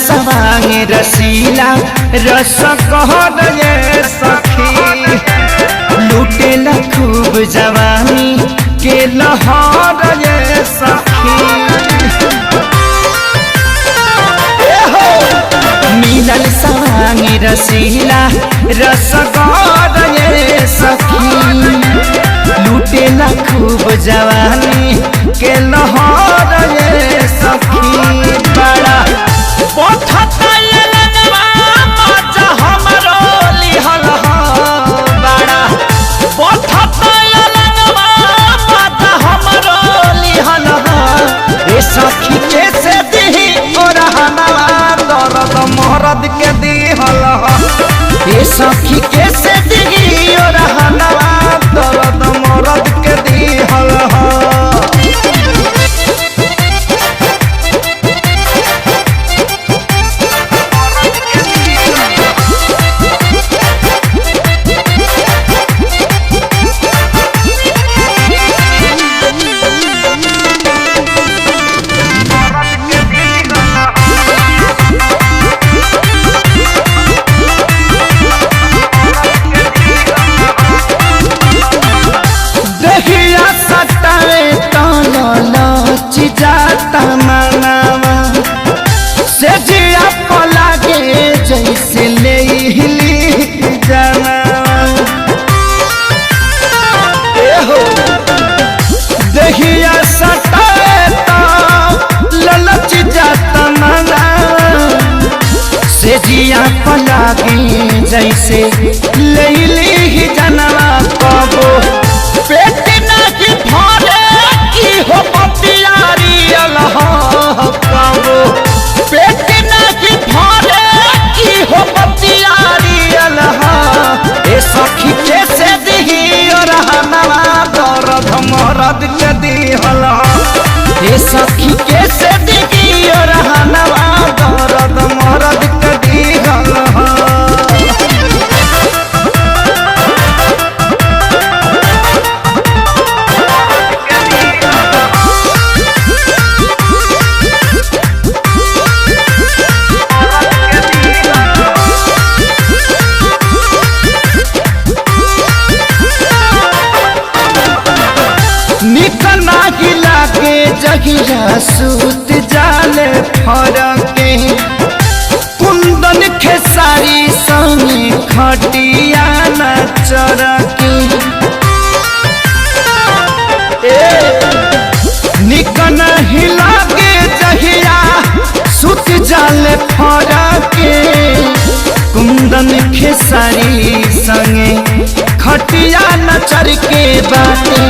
सवांग रसीला रस कहर ये सखी लूटेला खूब जवानी के लहर ये सखी मिलल सवांग रसीला रस कहर ये सखी लूटेला खूब जवानी के लहर ये सखी बड़ा सखी कैसे दी और दर्द मोहरद के दिहल ये सखी कैसे दी और दर्द मोहरद के दिहल जाता मनावा से जिया पला के जैसे ले हिली जाना दहिया सटाता ललच जाता मनावा से जिया पला के जैसे ले हिली जानवा कबो पेट नहीं भरे की हो पतियारी कबो पेट नहीं भरे की हो पतियारी ए सखी कैसे दी और दर्द मोहरद के दिहल ए सखी कैसे दी और दर्द मोहरद के दिहल निकना गिला के जगिया सूत जाले फरके कुंदन खेसारी संगे खटिया न चरके निकना हिला के जगिया सूत जाले फरके कुंदन खेसारी संगे खटिया न चरके बाटे